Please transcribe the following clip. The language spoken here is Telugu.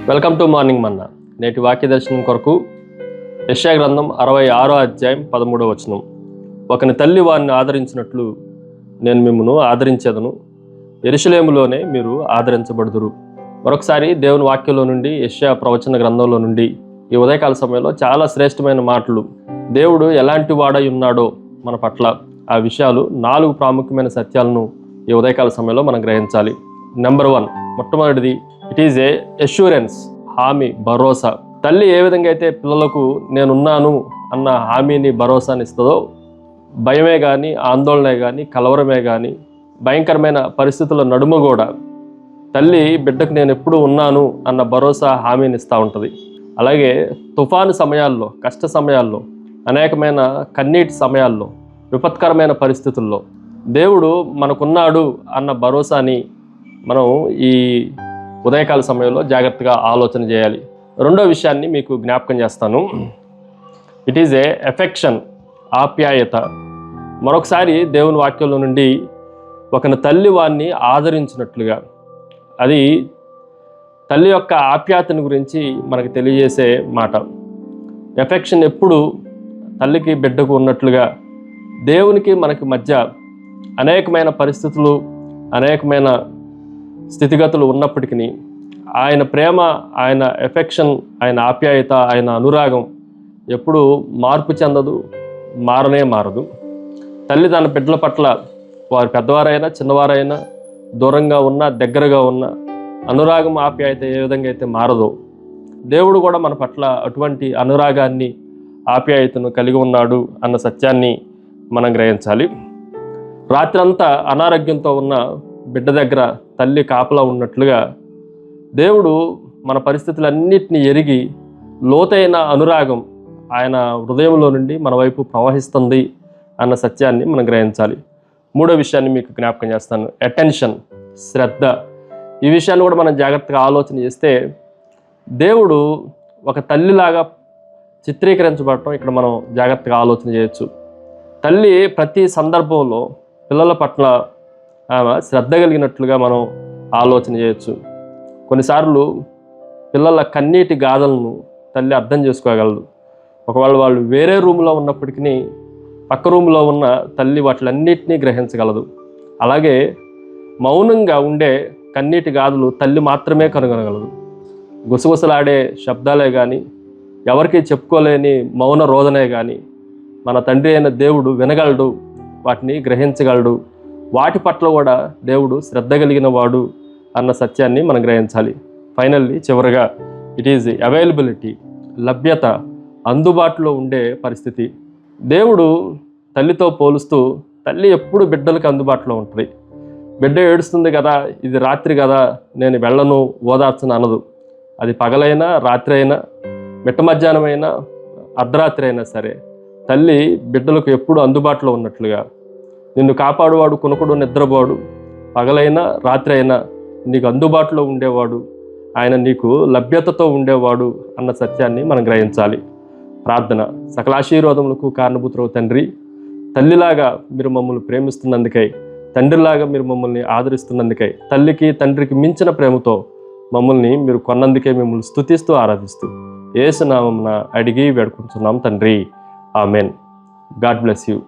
వెల్కమ్ టు మార్నింగ్ మన్నా. నేటి వాక్య దర్శనం కొరకు యెషయా గ్రంథం 66వ అధ్యాయం 13వ వచనం. ఒకని తల్లి వారిని ఆదరించినట్లు నేను మిమ్మును ఆదరించేదను, యెరూషలేములోనే మీరు ఆదరించబడుదురు. మరొకసారి దేవుని వాక్యంలో నుండి, యెషయా ప్రవచన గ్రంథంలో నుండి ఈ ఉదయకాల సమయంలో చాలా శ్రేష్టమైన మాటలు, దేవుడు ఎలాంటి వాడై ఉన్నాడో మన పట్ల ఆ విషయాలు 4 ప్రాముఖ్యమైన సత్యాలను ఈ ఉదయకాల సమయంలో మనం గ్రహించాలి. నెంబర్ 1, మొట్టమొదటిది, ఇట్ ఈజ్ ఏ అష్యూరెన్స్, హామీ, భరోసా. తల్లి ఏ విధంగా అయితే పిల్లలకు నేనున్నాను అన్న హామీని, భరోసాని ఇస్తుందో, భయమే కానీ, ఆందోళనే కానీ, కలవరమే కానీ, భయంకరమైన పరిస్థితుల నడుమ కూడా తల్లి బిడ్డకు నేను ఎప్పుడు ఉన్నాను అన్న భరోసా, హామీని ఇస్తూ ఉంటుంది. అలాగే తుఫాను సమయాల్లో, కష్ట సమయాల్లో, అనేకమైన కన్నీటి సమయాల్లో, విపత్కరమైన పరిస్థితుల్లో దేవుడు మనకున్నాడు అన్న భరోసాని మనం ఈ ఉదయకాల సమయంలో జాగ్రత్తగా ఆలోచన చేయాలి. రెండో విషయాన్ని మీకు జ్ఞాపకం చేస్తాను. ఇట్ ఈజ్ ఏ ఎఫెక్షన్, ఆప్యాయత. మరొకసారి దేవుని వాక్యంలో నుండి ఒకని తల్లి వారిని ఆదరించినట్లుగా, అది తల్లి యొక్క ఆప్యాయతను గురించి మనకు తెలియజేసే మాట. ఎఫెక్షన్ ఎప్పుడు తల్లికి బిడ్డకు ఉన్నట్లుగా దేవునికి మనకి మధ్య అనేకమైన పరిస్థితులు, అనేకమైన స్థితిగతులు ఉన్నప్పటికీ ఆయన ప్రేమ, ఆయన ఎఫెక్షన్, ఆయన ఆప్యాయత, ఆయన అనురాగం ఎప్పుడు మార్పు చెందదు, మారదు. తల్లి తన బిడ్డల పట్ల, వారు పెద్దవారైనా చిన్నవారైనా, దూరంగా ఉన్నా దగ్గరగా ఉన్నా, అనురాగం, ఆప్యాయత ఏ విధంగా అయితే మారదో, దేవుడు కూడా మన పట్ల అటువంటి అనురాగాన్ని, ఆప్యాయతను కలిగి ఉన్నాడు అన్న సత్యాన్ని మనం గ్రహించాలి. రాత్రంతా అనారోగ్యంతో ఉన్న బిడ్డ దగ్గర తల్లి కాపలా ఉన్నట్లుగా దేవుడు మన పరిస్థితులన్నిటిని ఎరిగి లోతైన అనురాగం ఆయన హృదయంలో నుండి మన వైపు ప్రవహిస్తుంది అన్న సత్యాన్ని మనం గ్రహించాలి. మూడో విషయాన్ని మీకు జ్ఞాపకం చేస్తాను, అటెన్షన్, శ్రద్ధ. ఈ విషయాన్ని కూడా మనం జాగ్రత్తగా ఆలోచన చేస్తే దేవుడు ఒక తల్లిలాగా చిత్రీకరించబడటం ఇక్కడ మనం జాగ్రత్తగా ఆలోచన చేయొచ్చు. తల్లి ప్రతి సందర్భంలో పిల్లల పట్ల శ్రద్ధ కలిగినట్లుగా మనం ఆలోచన చేయొచ్చు. కొన్నిసార్లు పిల్లల కన్నీటి గాథలను తల్లి అర్థం చేసుకోగలదు. ఒకవేళ వాళ్ళు వేరే రూమ్లో ఉన్నప్పటికీ పక్క రూమ్లో ఉన్న తల్లి వాటిలన్నిటినీ గ్రహించగలదు. అలాగే మౌనంగా ఉండే కన్నీటి గాథలు తల్లి మాత్రమే కనుగొనగలదు. గుసగుసలాడే శబ్దాలే కానీ, ఎవరికి చెప్పుకోలేని మౌన రోదనే కానీ మన తండ్రి అయిన దేవుడు వినగలడు, వాటిని గ్రహించగలడు. వాటి పట్ల కూడా దేవుడు శ్రద్ధ కలిగిన వాడు అన్న సత్యాన్ని మనం గ్రహించాలి. ఫైనల్లీ, చివరగా, ఇట్ ఈజ్ అవైలబిలిటీ, లభ్యత, అందుబాటులో ఉండే పరిస్థితి. దేవుడు తల్లితో పోలుస్తూ, తల్లి ఎప్పుడు బిడ్డలకు అందుబాటులో ఉంటుంది. బిడ్డ ఏడుస్తుంది కదా, ఇది రాత్రి కదా, నేను వెళ్ళను, ఓదార్చను అనదు. అది పగలైనా, రాత్రి అయినా, మిట్ట మధ్యాహ్నం అయినా, అర్ధరాత్రి అయినా సరే, తల్లి బిడ్డలకు ఎప్పుడు అందుబాటులో ఉన్నట్లుగా, నిన్ను కాపాడువాడు కునుకుడు నిద్రపోడు, పగలైనా రాత్రి అయినా నీకు అందుబాటులో ఉండేవాడు, ఆయన నీకు లభ్యతతో ఉండేవాడు అన్న సత్యాన్ని మనం గ్రహించాలి. ప్రార్థన. సకల ఆశీర్వాదములకు కారణభూతుడవు తండ్రి, తల్లిలాగా మీరు మమ్మల్ని ప్రేమిస్తున్నందుకై, తండ్రిలాగా మీరు మమ్మల్ని ఆదరిస్తున్నందుకై, తల్లికి తండ్రికి మించిన ప్రేమతో మమ్మల్ని మీరు కొన్నందుకే మిమ్మల్ని స్తుతిస్తూ ఆరాధిస్తూ యేసు నామమున అడిగి వేడుకుంటున్నాం తండ్రి. ఆమెన్. God bless you.